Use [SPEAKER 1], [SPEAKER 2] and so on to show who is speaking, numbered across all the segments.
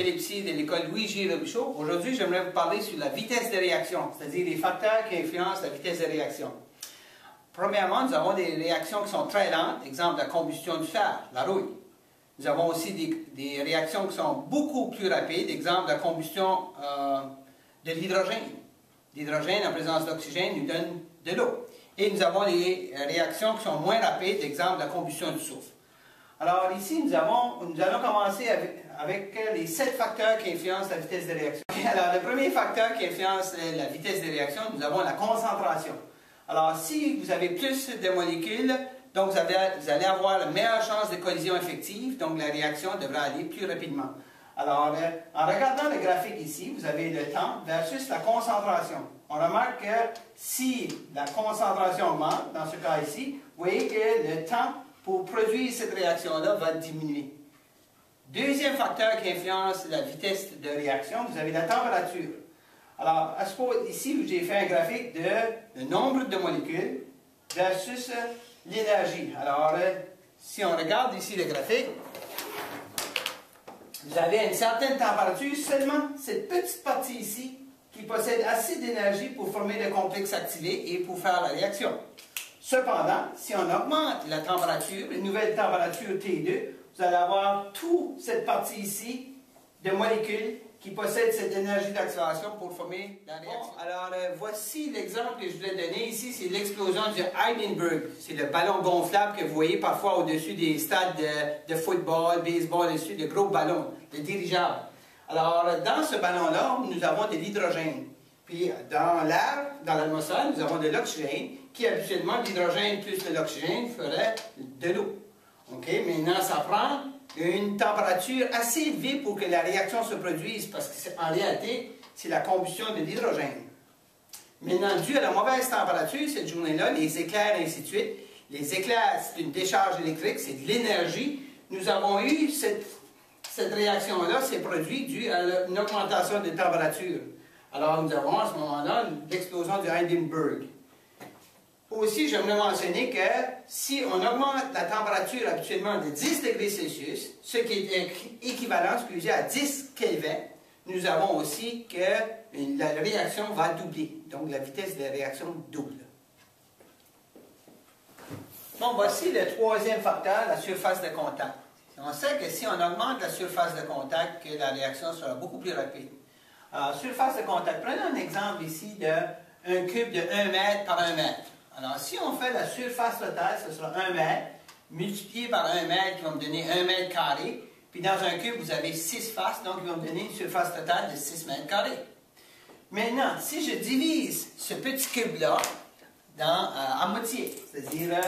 [SPEAKER 1] Philippe Cyr de l'école Louis-J. Robichaud. Aujourd'hui, j'aimerais vous parler sur la vitesse de réaction, c'est-à-dire les facteurs qui influencent la vitesse de réaction. Premièrement, nous avons des réactions qui sont très lentes, exemple la combustion du fer, la rouille. Nous avons aussi des réactions qui sont beaucoup plus rapides, exemple la combustion de l'hydrogène. L'hydrogène en présence d'oxygène nous donne de l'eau. Et nous avons les réactions qui sont moins rapides, exemple la combustion du soufre. Alors ici, nous allons commencer avec les 7 facteurs qui influencent la vitesse de réaction. Alors le premier facteur qui influence la vitesse de réaction, nous avons la concentration. Alors si vous avez plus de molécules, donc vous allez avoir la meilleure chance de collision effective, donc la réaction devra aller plus rapidement. Alors en regardant le graphique ici, vous avez le temps versus la concentration. On remarque que si la concentration augmente, dans ce cas ici, vous voyez que le temps pour produire cette réaction-là va diminuer. Deuxième facteur qui influence la vitesse de réaction, vous avez la température. Alors, ici, j'ai fait un graphique de le nombre de molécules versus l'énergie. Alors, si on regarde ici le graphique, vous avez une certaine température, seulement cette petite partie ici qui possède assez d'énergie pour former le complexe activé et pour faire la réaction. Cependant, si on augmente la température, une nouvelle température T2, vous allez avoir toute cette partie ici de molécules qui possèdent cette énergie d'activation pour former la réaction. Bon, alors, voici l'exemple que je voulais donner ici, c'est l'explosion du Hindenburg. C'est le ballon gonflable que vous voyez parfois au-dessus des stades de football, baseball, au-dessus de gros ballons, de dirigeables. Alors, dans ce ballon-là, nous avons de l'hydrogène. Puis, dans l'air, dans l'atmosphère, nous avons de l'oxygène, qui habituellement, l'hydrogène plus de l'oxygène ferait de l'eau. OK? Maintenant, ça prend une température assez élevée pour que la réaction se produise, parce qu'en réalité, c'est la combustion de l'hydrogène. Maintenant, dû à la mauvaise température, cette journée-là, les éclairs, et ainsi de suite, les éclairs, c'est une décharge électrique, c'est de l'énergie. Nous avons eu cette réaction-là, s'est produite due à une augmentation de température. Alors, nous avons à ce moment-là l'explosion du Hindenburg. Aussi, j'aimerais mentionner que si on augmente la température habituellement de 10 degrés Celsius, ce qui est équivalent, à 10 Kelvin, nous avons aussi que la réaction va doubler. Donc, la vitesse de la réaction double. Bon, voici le troisième facteur, la surface de contact. On sait que si on augmente la surface de contact, que la réaction sera beaucoup plus rapide. Alors, surface de contact. Prenons un exemple ici d'un cube de 1 mètre par 1 mètre. Alors, si on fait la surface totale, ce sera 1 mètre, multiplié par 1 mètre, qui va me donner 1 mètre carré. Puis dans un cube, vous avez 6 faces, donc il va me donner une surface totale de 6 mètres carrés. Maintenant, si je divise ce petit cube-là à moitié, c'est-à-dire,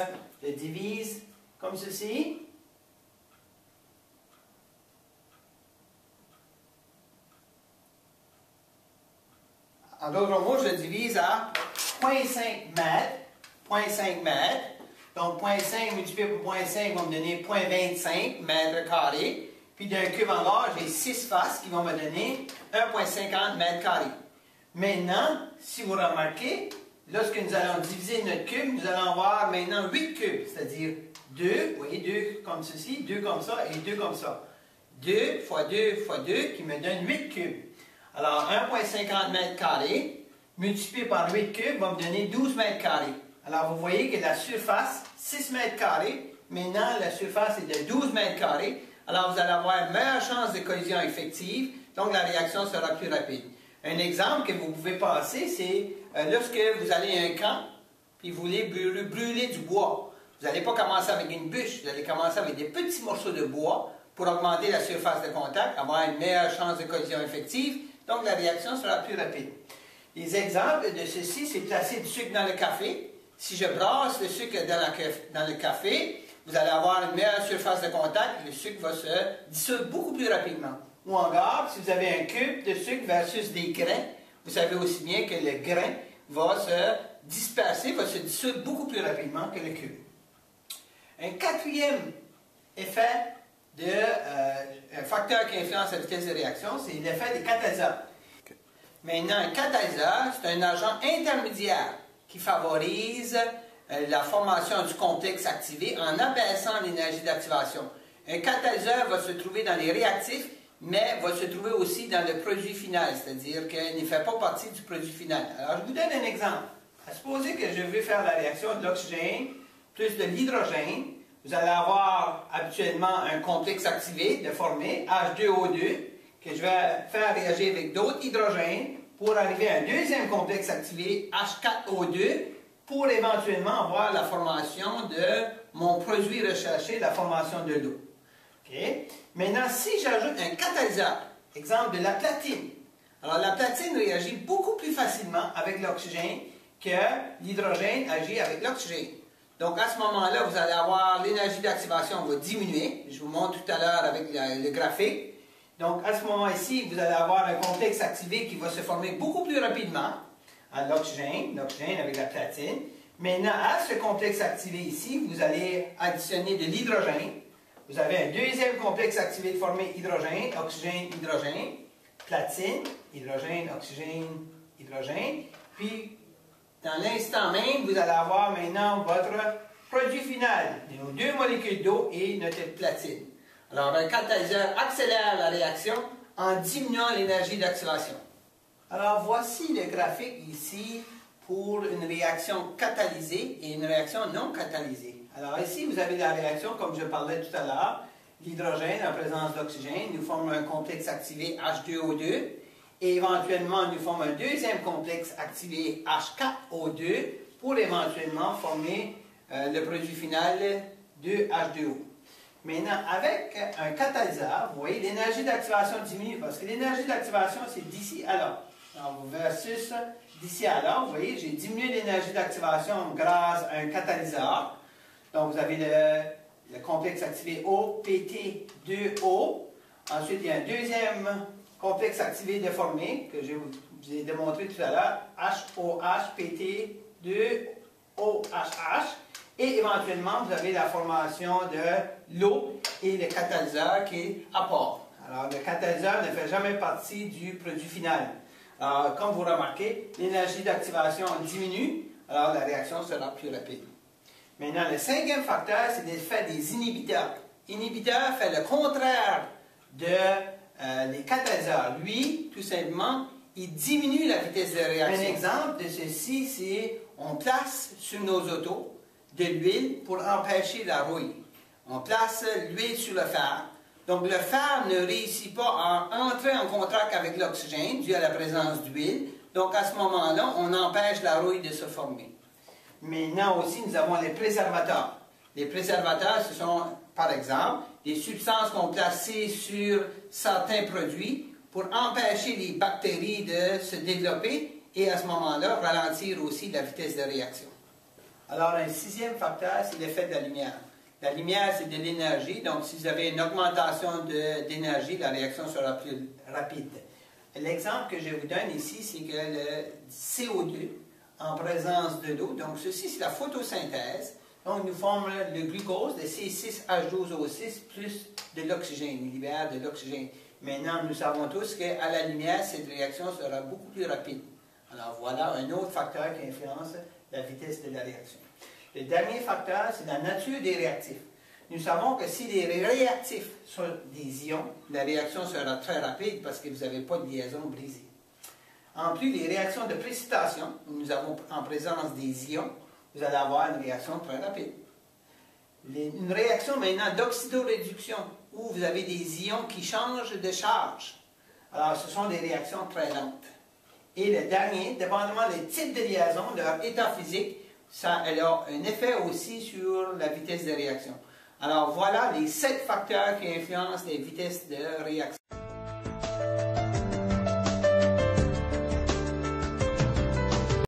[SPEAKER 1] je divise comme ceci. En d'autres mots, je divise à 0,5 mètres. 0,5 mètres. Donc, 0,5 multiplié par 0,5 va me donner 0,25 mètres carrés. Puis d'un cube en or, j'ai 6 faces qui vont me donner 1,50 mètres carrés. Maintenant, si vous remarquez, lorsque nous allons diviser notre cube, nous allons avoir maintenant 8 cubes. C'est-à-dire 2, vous voyez, 2 comme ceci, 2 comme ça et 2 comme ça. 2 fois 2 fois 2 qui me donne 8 cubes. Alors, 1,50 mètres carrés multiplié par 8 cubes va me donner 12 mètres carrés. Alors, vous voyez que la surface, 6 mètres carrés, maintenant la surface est de 12 mètres carrés. Alors, vous allez avoir une meilleure chance de collision effective, donc la réaction sera plus rapide. Un exemple que vous pouvez passer, c'est lorsque vous allez à un camp, puis vous voulez brûler du bois. Vous n'allez pas commencer avec une bûche, vous allez commencer avec des petits morceaux de bois pour augmenter la surface de contact, avoir une meilleure chance de collision effective, donc la réaction sera plus rapide. Les exemples de ceci, c'est placer du sucre dans le café. Si je brasse le sucre dans le café, vous allez avoir une meilleure surface de contact, le sucre va se dissoudre beaucoup plus rapidement. Ou encore, si vous avez un cube de sucre versus des grains, vous savez aussi bien que le grain va se disperser, va se dissoudre beaucoup plus rapidement que le cube. Un quatrième effet un facteur qui influence la vitesse de réaction, c'est l'effet des catalyseurs. Maintenant, un catalyseur, c'est un agent intermédiaire qui favorise la formation du complexe activé en abaissant l'énergie d'activation. Un catalyseur va se trouver dans les réactifs mais va se trouver aussi dans le produit final, c'est-à-dire qu'il ne fait pas partie du produit final. Alors, je vous donne un exemple. Supposez que je veux faire la réaction de l'oxygène plus de l'hydrogène. Vous allez avoir habituellement un complexe activé de formé, H2O2, que je vais faire réagir avec d'autres hydrogènes pour arriver à un deuxième complexe activé, H4O2, pour éventuellement avoir la formation de mon produit recherché, la formation de l'eau. Okay? Maintenant, si j'ajoute un catalyseur, exemple de la platine, alors la platine réagit beaucoup plus facilement avec l'oxygène que l'hydrogène agit avec l'oxygène. Donc à ce moment-là, vous allez avoir l'énergie d'activation va diminuer. Je vous montre tout à l'heure avec le graphique. Donc à ce moment-ci, vous allez avoir un complexe activé qui va se former beaucoup plus rapidement à l'oxygène avec la platine. Maintenant, à ce complexe activé ici, vous allez additionner de l'hydrogène. Vous avez un deuxième complexe activé formé hydrogène, oxygène, hydrogène, platine, hydrogène, oxygène, hydrogène. Puis, dans l'instant même, vous allez avoir maintenant votre produit final, nos deux molécules d'eau et notre platine. Alors, un catalyseur accélère la réaction en diminuant l'énergie d'activation. Alors, voici le graphique ici pour une réaction catalysée et une réaction non catalysée. Alors ici, vous avez la réaction, comme je parlais tout à l'heure, l'hydrogène en présence d'oxygène nous forme un complexe activé H2O2 et éventuellement nous forme un deuxième complexe activé H4O2 pour éventuellement former le produit final de H2O. Maintenant, avec un catalyseur, vous voyez, l'énergie d'activation diminue parce que l'énergie d'activation, c'est d'ici à là. Alors, versus d'ici à là, vous voyez, j'ai diminué l'énergie d'activation grâce à un catalyseur. Donc, vous avez le complexe activé OPT2O. Ensuite, il y a un deuxième complexe activé déformé que je vous ai démontré tout à l'heure, HOHPT2OHH. Et éventuellement, vous avez la formation de l'eau et le catalyseur qui est à part. Alors, le catalyseur ne fait jamais partie du produit final. Alors, comme vous remarquez, l'énergie d'activation diminue, alors la réaction sera plus rapide. Maintenant, le cinquième facteur, c'est l'effet des inhibiteurs. Inhibiteur fait le contraire de les catalyseurs. Lui, tout simplement, il diminue la vitesse de réaction. Un exemple de ceci, c'est on place sur nos autos de l'huile pour empêcher la rouille. On place l'huile sur le fer. Donc, le fer ne réussit pas à entrer en contact avec l'oxygène dû à la présence d'huile. Donc, à ce moment-là, on empêche la rouille de se former. Maintenant aussi, nous avons les préservateurs. Les préservateurs, ce sont, par exemple, des substances qu'on place sur certains produits pour empêcher les bactéries de se développer et à ce moment-là, ralentir aussi la vitesse de réaction. Alors, un sixième facteur, c'est l'effet de la lumière. La lumière, c'est de l'énergie, donc si vous avez une augmentation d'énergie, la réaction sera plus rapide. L'exemple que je vous donne ici, c'est que le CO2 en présence de l'eau, donc ceci c'est la photosynthèse, donc nous forme le glucose, le C6H12O6 plus de l'oxygène, il libère de l'oxygène. Maintenant, nous savons tous qu'à la lumière, cette réaction sera beaucoup plus rapide. Alors voilà un autre facteur qui influence la vitesse de la réaction. Le dernier facteur, c'est la nature des réactifs. Nous savons que si les réactifs sont des ions, la réaction sera très rapide parce que vous n'avez pas de liaison brisée. En plus, les réactions de précipitation, où nous avons en présence des ions, vous allez avoir une réaction très rapide. Une réaction maintenant d'oxydoréduction, où vous avez des ions qui changent de charge. Alors, ce sont des réactions très lentes. Et le dernier, dépendamment des types de liaisons, de leur état physique, ça a un effet aussi sur la vitesse de réaction. Alors voilà les 7 facteurs qui influencent les vitesses de réaction.